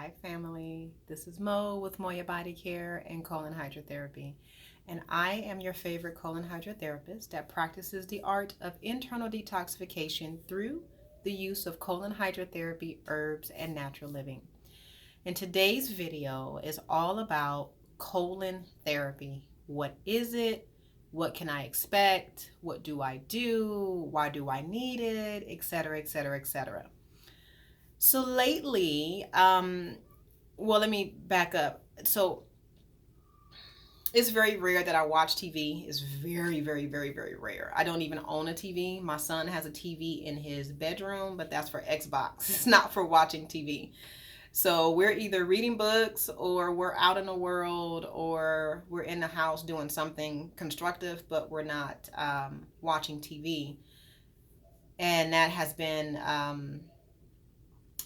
Hi, family. This is Mo with Moya Body Care and Colon Hydrotherapy. And I am your favorite colon hydrotherapist that practices the art of internal detoxification through the use of colon hydrotherapy, herbs, and natural living. And today's video is all about colon therapy. What is it? What can I expect? What do I do? Why do I need it? Etc., etc., etc. So lately, well, let me back up. So it's very rare that I watch TV. It's very, very, very, very rare. I don't even own a TV. My son has a TV in his bedroom, but that's for Xbox. It's not for watching TV. So we're either reading books or we're out in the world or we're in the house doing something constructive, but we're not watching TV. And that has been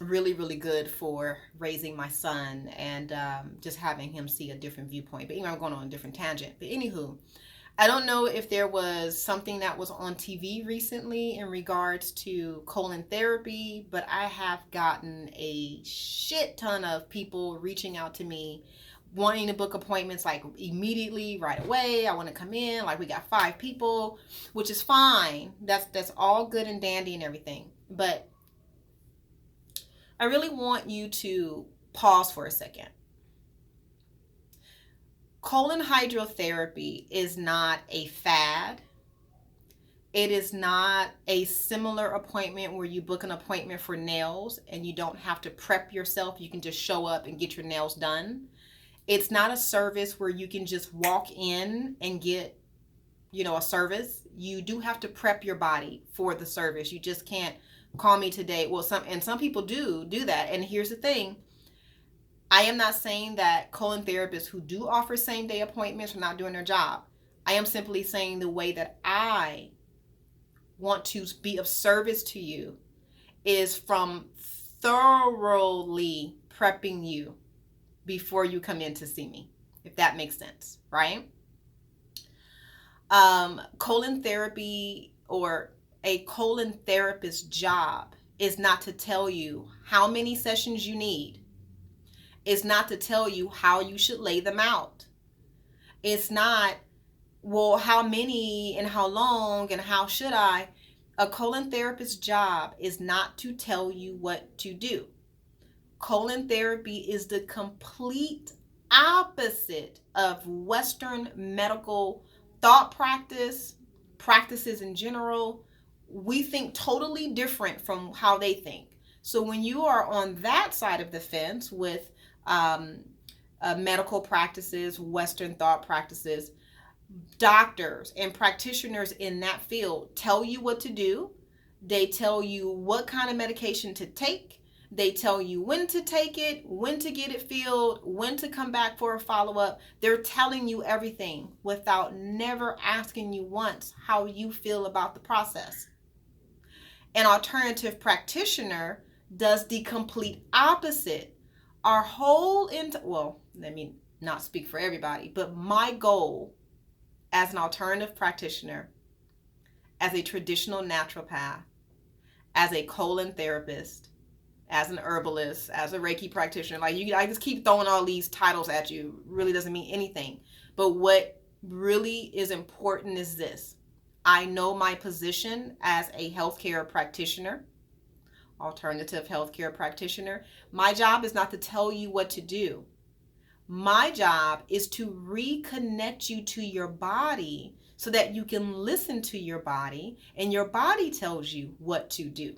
really, really good for raising my son and just having him see a different viewpoint. But anyway, I'm going on a different tangent. But anywho, I don't know if there was something that was on TV recently in regards to colon therapy, but I have gotten a shit ton of people reaching out to me wanting to book appointments like immediately right away. I want to come in, like we got 5 people, which is fine. That's all good and dandy and everything. But I really want you to pause for a second. Colon hydrotherapy is not a fad. It is not a similar appointment where you book an appointment for nails and you don't have to prep yourself. You can just show up and get your nails done. It's not a service where you can just walk in and get, a service. You do have to prep your body for the service. You just can't call me today. Well, some people do that. And here's the thing. I am not saying that colon therapists who do offer same day appointments are not doing their job. I am simply saying the way that I want to be of service to you is from thoroughly prepping you before you come in to see me, if that makes sense, right? Colon therapy or a colon therapist's job is not to tell you how many sessions you need. It's not to tell you how you should lay them out. It's not, well, how many and how long and how should I? A colon therapist's job is not to tell you what to do. Colon therapy is the complete opposite of Western medical thought practices in general. We think totally different from how they think. So when you are on that side of the fence with medical practices, Western thought practices, doctors and practitioners in that field tell you what to do. They tell you what kind of medication to take. They tell you when to take it, when to get it filled, when to come back for a follow-up. They're telling you everything without never asking you once how you feel about the process. An alternative practitioner does the complete opposite. Our whole, let me not speak for everybody, but my goal as an alternative practitioner, as a traditional naturopath, as a colon therapist, as an herbalist, as a Reiki practitioner, I just keep throwing all these titles at you. Really doesn't mean anything. But what really is important is this. I know my position as a healthcare practitioner, alternative healthcare practitioner. My job is not to tell you what to do. My job is to reconnect you to your body so that you can listen to your body and your body tells you what to do.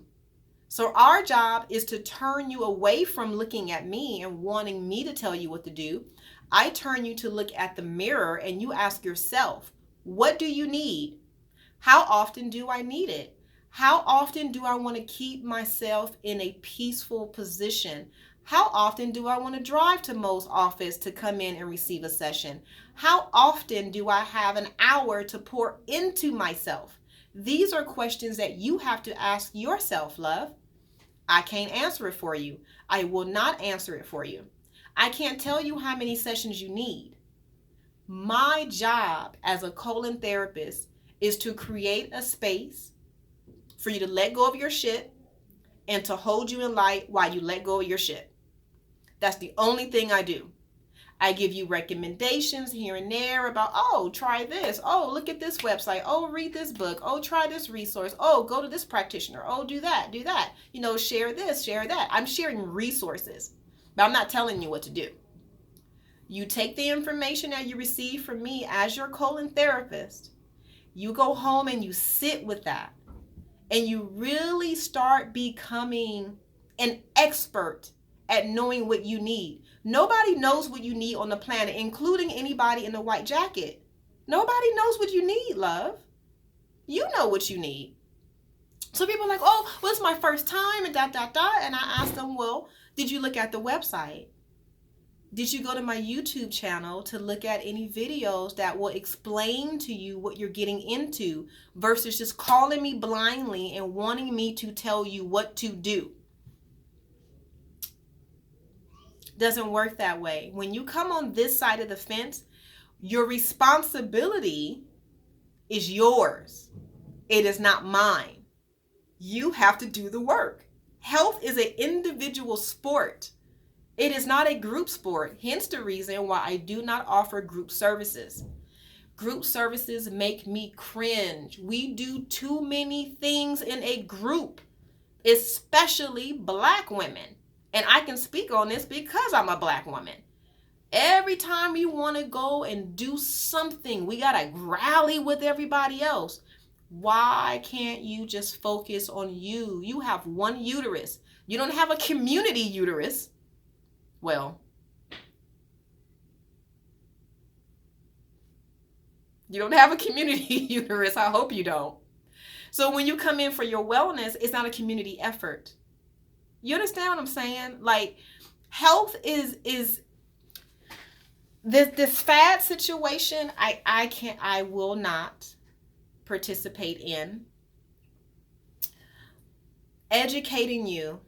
So our job is to turn you away from looking at me and wanting me to tell you what to do. I turn you to look at the mirror and you ask yourself, what do you need? How often do I need it? How often do I want to keep myself in a peaceful position? How often do I want to drive to Mo's office to come in and receive a session? How often do I have an hour to pour into myself? These are questions that you have to ask yourself, love. I can't answer it for you. I will not answer it for you. I can't tell you how many sessions you need. My job as a colon therapist is to create a space for you to let go of your shit and to hold you in light while you let go of your shit. That's the only thing I do. I give you recommendations here and there about, oh, try this. Oh, look at this website. Oh, read this book. Oh, try this resource. Oh, go to this practitioner. Oh, do that, do that. You know, share this, share that. I'm sharing resources, but I'm not telling you what to do. You take the information that you receive from me as your colon therapist. You go home and you sit with that. And you really start becoming an expert at knowing what you need. Nobody knows what you need on the planet, including anybody in the white jacket. Nobody knows what you need, love. You know what you need. So people are like, oh, well, it's my first time and ... And I ask them, well, did you look at the website? Did you go to my YouTube channel to look at any videos that will explain to you what you're getting into versus just calling me blindly and wanting me to tell you what to do? Doesn't work that way. When you come on this side of the fence, your responsibility is yours. It is not mine. You have to do the work. Health is an individual sport. It is not a group sport, hence the reason why I do not offer group services. Group services make me cringe. We do too many things in a group, especially Black women. And I can speak on this because I'm a Black woman. Every time we want to go and do something, we got to rally with everybody else. Why can't you just focus on you? You have one uterus. You don't have a community uterus. Well, you don't have a community uterus. I hope you don't. So when you come in for your wellness, it's not a community effort. You understand what I'm saying? Like, health is this fad situation. I will not participate in. Educating you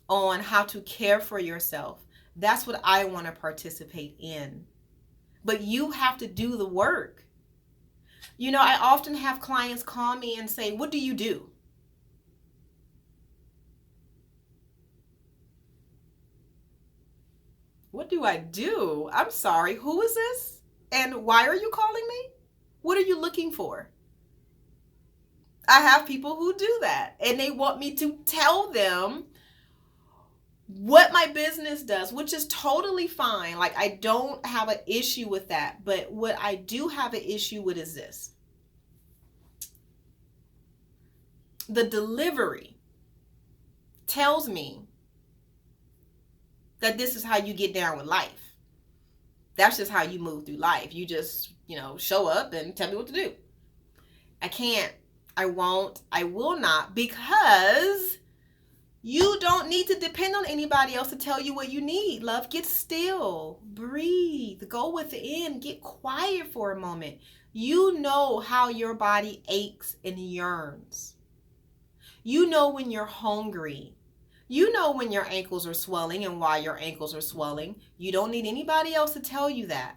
on how to care for yourself. That's what I want to participate in. But you have to do the work. You know, I often have clients call me and say, what do you do? What do I do? I'm sorry, who is this? And why are you calling me? What are you looking for? I have people who do that, and they want me to tell them what my business does, which is totally fine. Like, I don't have an issue with that. But what I do have an issue with is this. The delivery tells me that this is how you get down with life. That's just how you move through life. You just, show up and tell me what to do. I can't. I won't. I will not, because you don't need to depend on anybody else to tell you what you need. Love, get still, breathe, go within, get quiet for a moment. You know how your body aches and yearns. You know when you're hungry. You know when your ankles are swelling and why your ankles are swelling. You don't need anybody else to tell you that.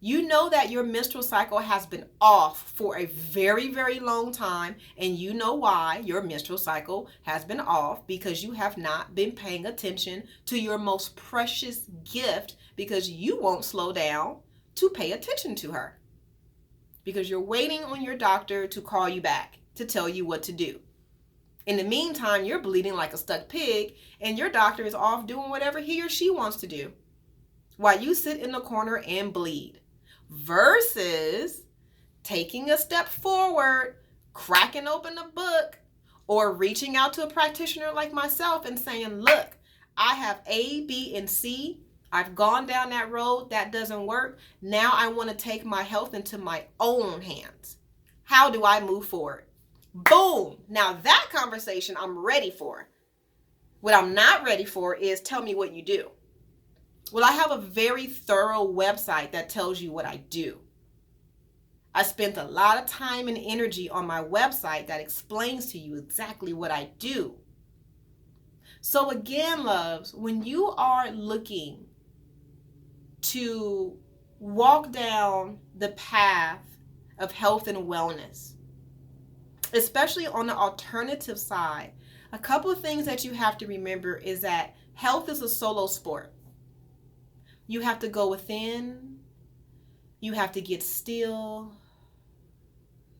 You know that your menstrual cycle has been off for a very, very long time, and you know why your menstrual cycle has been off, because you have not been paying attention to your most precious gift, because you won't slow down to pay attention to her, because you're waiting on your doctor to call you back to tell you what to do. In the meantime, you're bleeding like a stuck pig, and your doctor is off doing whatever he or she wants to do while you sit in the corner and bleed. Versus taking a step forward, cracking open a book, or reaching out to a practitioner like myself and saying, look, I have A, B, and C. I've gone down that road. That doesn't work. Now I want to take my health into my own hands. How do I move forward? Boom. Now that conversation I'm ready for. What I'm not ready for is tell me what you do. Well, I have a very thorough website that tells you what I do. I spent a lot of time and energy on my website that explains to you exactly what I do. So again, loves, when you are looking to walk down the path of health and wellness, especially on the alternative side, a couple of things that you have to remember is that Health is a solo sport. You have to go within. You have to get still.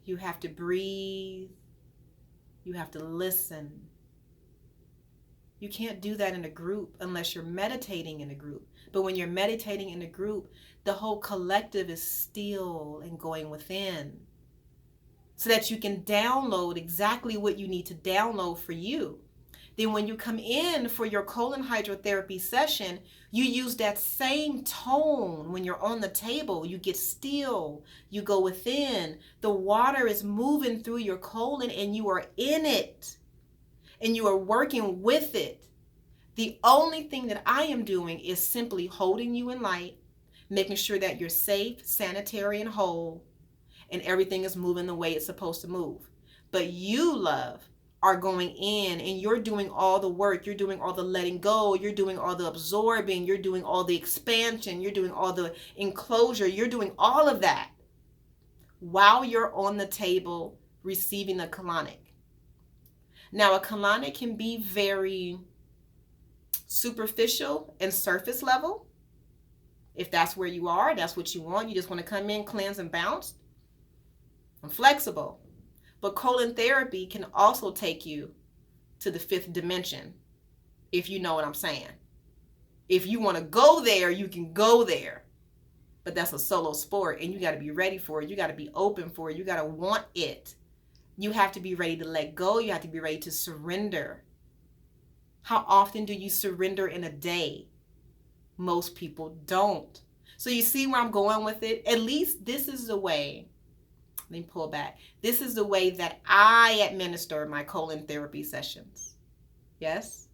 You have to breathe. You have to listen. You can't do that in a group unless you're meditating in a group. But when you're meditating in a group, the whole collective is still and going within, so that you can download exactly what you need to download for you. Then when you come in for your colon hydrotherapy session, you use that same tone when you're on the table. You get still, you go within. The water is moving through your colon and you are in it. And you are working with it. The only thing that I am doing is simply holding you in light, making sure that you're safe, sanitary, and whole, and everything is moving the way it's supposed to move. But you, love, are going in and you're doing all the work. You're doing all the letting go. You're doing all the absorbing. You're doing all the expansion. You're doing all the enclosure. You're doing all of that while you're on the table receiving a colonic. Now, a colonic can be very superficial and surface level. If that's where you are, that's what you want. You just want to come in, cleanse, and bounce. I'm flexible. But colon therapy can also take you to the 5th dimension, if you know what I'm saying. If you want to go there, you can go there. But that's a solo sport, and you got to be ready for it. You got to be open for it. You got to want it. You have to be ready to let go. You have to be ready to surrender. How often do you surrender in a day? Most people don't. So you see where I'm going with it? At least this is the way. Let me pull back. This is the way that I administer my colon therapy sessions. Yes?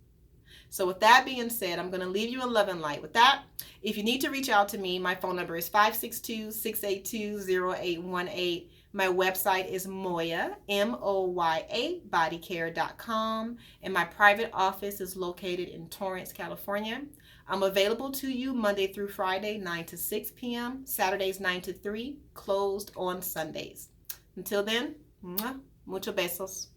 So with that being said, I'm going to leave you in love and light. With that, if you need to reach out to me, my phone number is 562-682-0818. My website is Moya, M-O-Y-A, bodycare.com. And my private office is located in Torrance, California. I'm available to you Monday through Friday, 9 to 6 p.m., Saturdays 9 to 3, closed on Sundays. Until then, muchos besos.